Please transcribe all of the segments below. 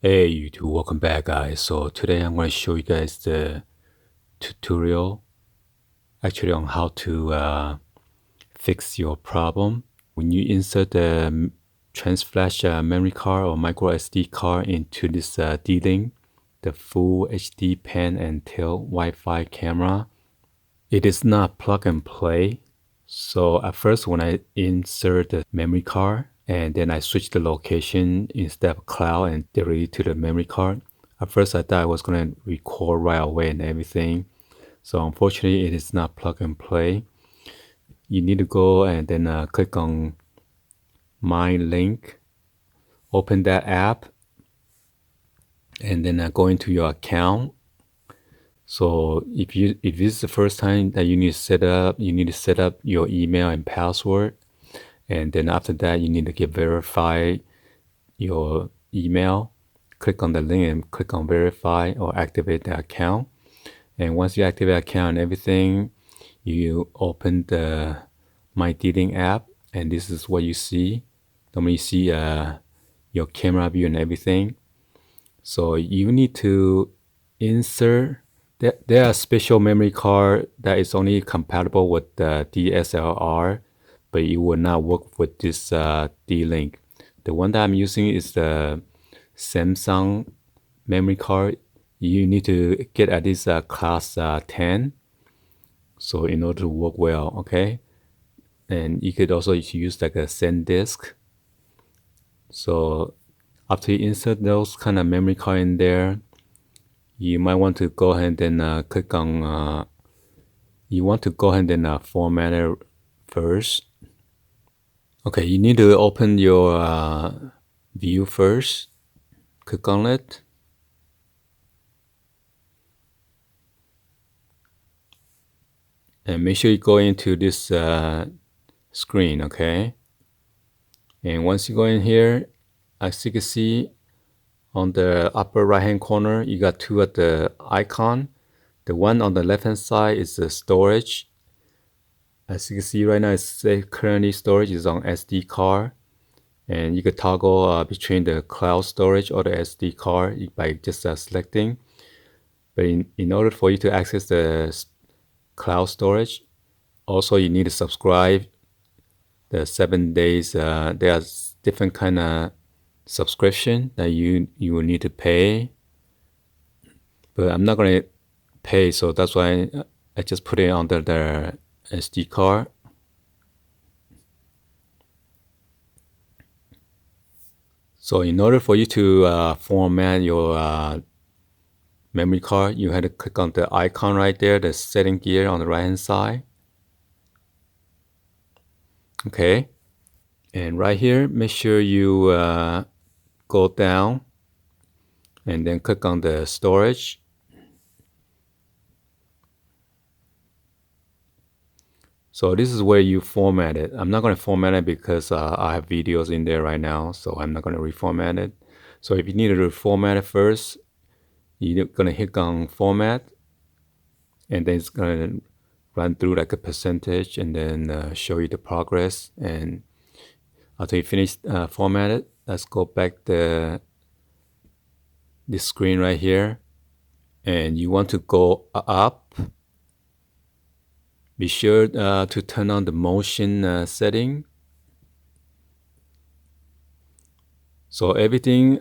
Hey YouTube, welcome back guys. So today I'm going to show you guys the tutorial actually on how to fix your problem when you insert the transflash memory card or micro SD card into this D-Link, the full HD pan and tail Wi-Fi camera. It is not plug and play. So at first when I insert the memory card and then I switch the location instead of cloud and directly to the memory card, at first I thought I was going to record right away and everything. So unfortunately it is not plug and play. You need to go and then click on my link, open that app, and then go into your account. So if this is the first time that you need to set up your email and password. And then after that, you need to get verify your email. Click on the link and click on verify or activate the account. And once you activate the account and everything, you open the My D-Link app, and this is what you see. Normally you see your camera view and everything. So you need to insert. There are special memory card that is only compatible with the DSLR, but it will not work with this D-Link. The one that I'm using is the Samsung memory card. You need to get at least class 10, so in order to work well, okay? And you could also use like a SanDisk. So after you insert those kind of memory card in there, you might want to go ahead and click on, you want to go ahead and format it first. Okay, you need to open your view first. Click on it. And make sure you go into this screen, okay? And once you go in here, as you can see on the upper right hand corner, you got two at the icon. The one on the left hand side is the storage. As you can see right now, it's currently storage is on SD card. And you could toggle between the cloud storage or the SD card by just selecting. But in order for you to access the cloud storage, also you need to subscribe the 7 days. There's different kind of subscription that you will need to pay. But I'm not going to pay, so that's why I just put it under the SD card. So in order for you to format your memory card, you had to click on the icon right there, the setting gear on the right hand side. Okay. And right here, make sure you go down and then click on the storage. So this is where you format it. I'm not going to format it because I have videos in there right now, so I'm not going to reformat it. So if you need to reformat it first, you're going to hit on format, and then it's going to run through like a percentage and then show you the progress. And after you finish format it, let's go back to this screen right here. And you want to go up. Be sure to turn on the motion setting. So everything,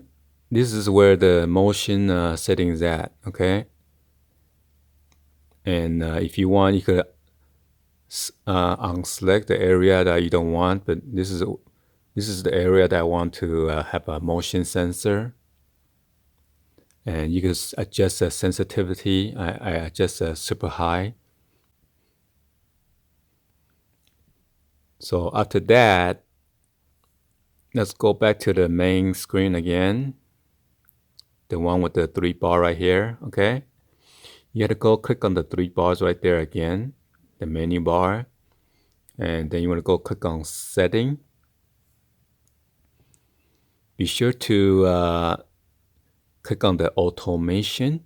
this is where the motion setting is at, okay? And if you want, you could unselect the area that you don't want, but this is the area that I want to have a motion sensor. And you can adjust the sensitivity. I adjust super high. So after that, let's go back to the main screen again. The one with the 3 bar right here, okay? You have to go click on the 3 bars right there again, the menu bar. And then you want to go click on setting. Be sure to click on the automation.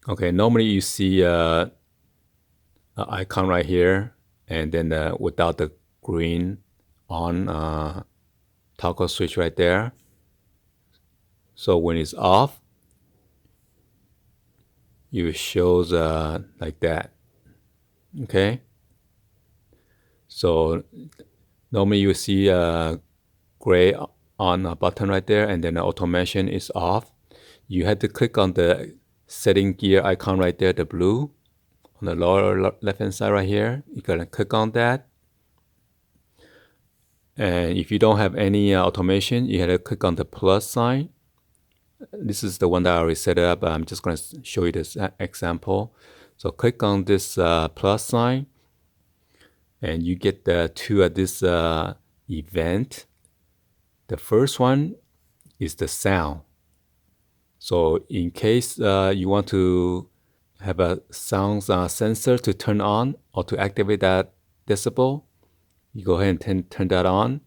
Okay, normally you see icon right here, and then without the green on toggle switch right there. So when it's off, it shows like that. Okay. So normally you see a gray on a button right there, and then the automation is off. You had to click on the setting gear icon right there, the blue on the lower left hand side right here. You gotta click on that. And if you don't have any automation, you have to click on the plus sign. This is the one that I already set up. I'm just going to show you this example. So click on this plus sign, and you get the two at this event. The first one is the sound. So in case you want to have a sound sensor to turn on or to activate that decibel, you go ahead and turn that on.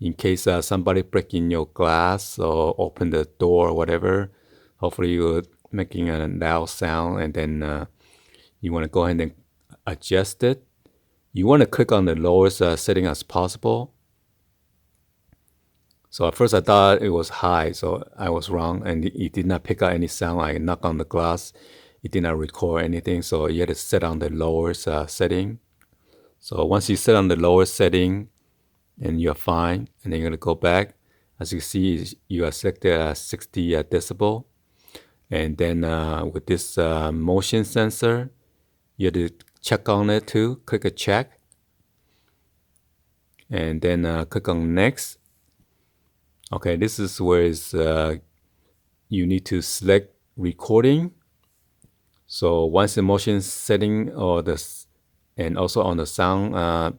In case somebody break in your glass or open the door or whatever, hopefully you're making a loud sound, and then you want to go ahead and adjust it. You want to click on the lowest setting as possible. So at first I thought it was high, so I was wrong, and it did not pick up any sound. I knocked on the glass, it did not record anything, so you had to set on the lowest setting. So once you set on the lowest setting, and you're fine, and then you're going to go back. As you see, you are selected 60 decibel, and then with this motion sensor, you have to check on it too. Click a check, and then click on next. Okay, this is where you need to select recording. So once the motion setting and also on the sound,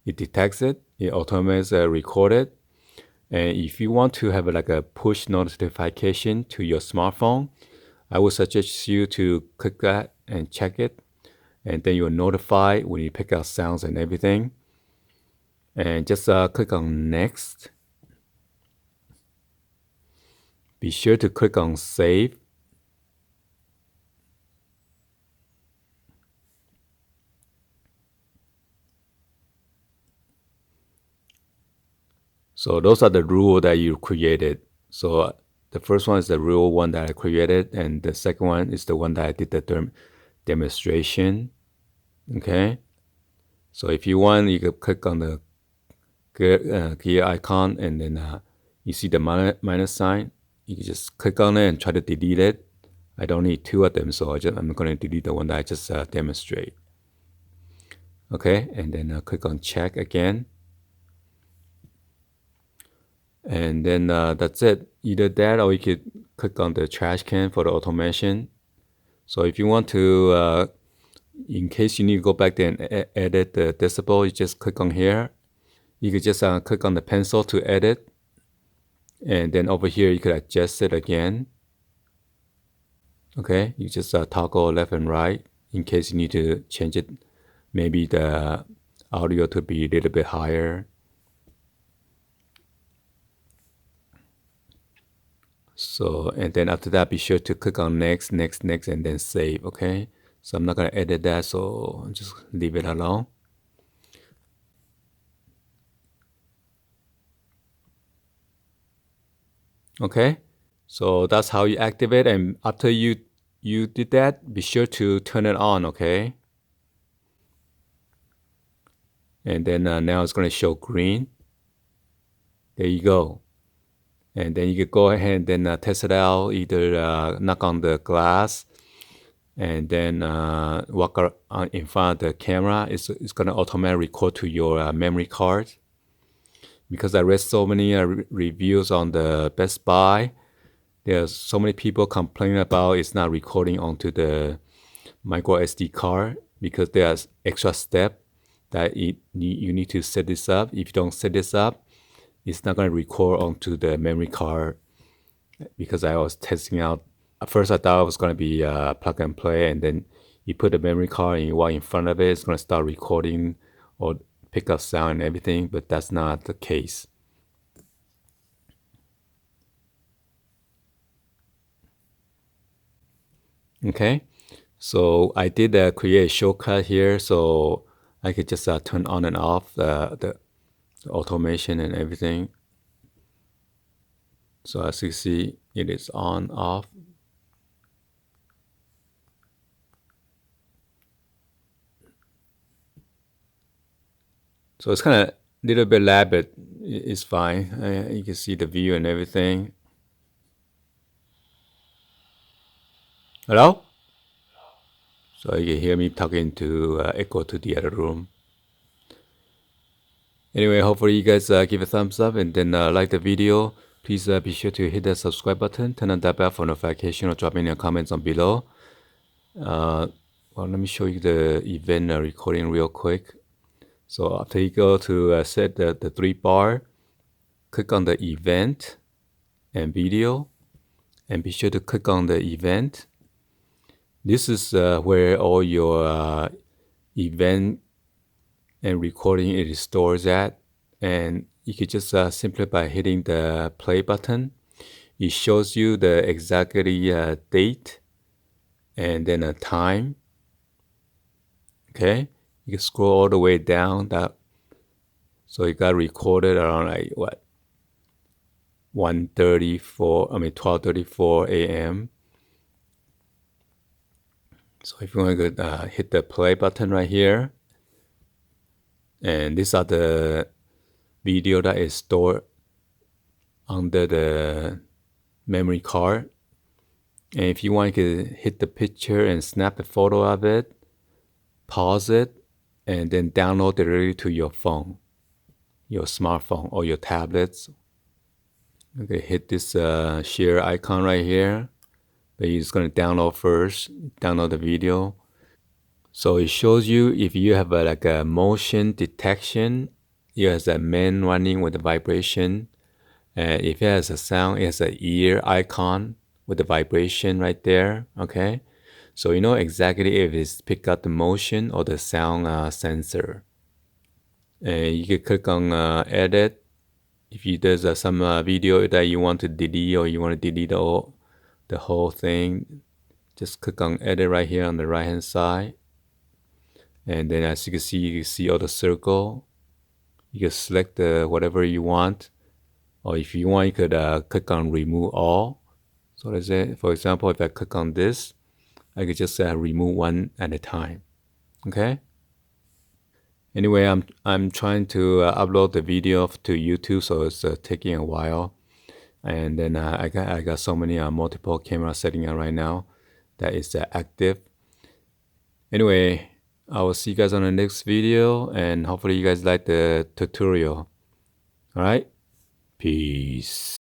it detects it, it automatically record it. And if you want to have like a push notification to your smartphone, I would suggest you to click that and check it. And then you're notified when you pick out sounds and everything. And just click on next. Be sure to click on save. So those are the rules that you created. So the first one is the rule one that I created, and the second one is the one that I did the demonstration. Okay. So if you want, you can click on the gear icon, and then you see the minus sign. You can just click on it and try to delete it. I don't need two of them, so I'm going to delete the one that I just demonstrate. Okay, and then click on check again. And then that's it. Either that, or you could click on the trash can for the automation. So if you want to, in case you need to go back there and edit the decibel, you just click on here. You could just click on the pencil to edit. And then over here, you could adjust it again. Okay, you just toggle left and right in case you need to change it. Maybe the audio to be a little bit higher. So, and then after that, be sure to click on next, next, next, and then save, okay? So I'm not going to edit that, so just leave it alone. Okay, so that's how you activate, and after you did that, be sure to turn it on, okay? And then now it's going to show green. There you go. And then you can go ahead and then test it out, either knock on the glass and then walk in front of the camera. It's going to automatically record to your memory card. Because I read so many reviews on the Best Buy, there's so many people complaining about it's not recording onto the MicroSD card because there's extra step that you need to set this up. If you don't set this up, it's not going to record onto the memory card. Because I was testing out, at first I thought it was going to be plug and play, and then you put the memory card and you walk in front of it, it's going to start recording or pick up sound and everything, but that's not the case. Okay, So I did create a shortcut here, so I could just turn on and off the automation and everything. So as you see, it is on, off. So it's kind of a little bit lag, but it's fine. You can see the view and everything. Hello? So you can hear me talking to echo to the other room. Anyway, hopefully you guys give a thumbs up and then like the video. Please be sure to hit the subscribe button, turn on that bell for notification, or drop in your comments on below. Well, let me show you the event recording real quick. So after you go to set the 3 bar, click on the event and video, and be sure to click on the event. This is where all your event and recording it stores at, and you could just simply by hitting the play button, it shows you the exactly date and then a time. Okay, you can scroll all the way down that. So it got recorded around like what, 12:34 a.m. So if you want to hit the play button right here, and these are the video that is stored under the memory card. And if you want, you can hit the picture and snap a photo of it, pause it, and then download it directly to your phone, your smartphone or your tablets. Okay, hit this share icon right here. But you're just going to download first, download the video. So it shows you if you have like a motion detection, it has a man running with a vibration. If it has a sound, it has an ear icon with the vibration right there, okay? So you know exactly if it's pick up the motion or the sound sensor. And you can click on edit. If there's some video that you want to delete or you want to delete the whole thing, just click on edit right here on the right hand side. And then as you can see all the circle. You can select whatever you want. Or if you want, you could click on remove all. So let's say, for example, if I click on this, I could just remove one at a time. Okay. Anyway, I'm trying to upload the video to YouTube, so it's taking a while. And then I got so many multiple camera settings right now that is active. Anyway, I will see you guys on the next video, and hopefully you guys like the tutorial. All right, peace.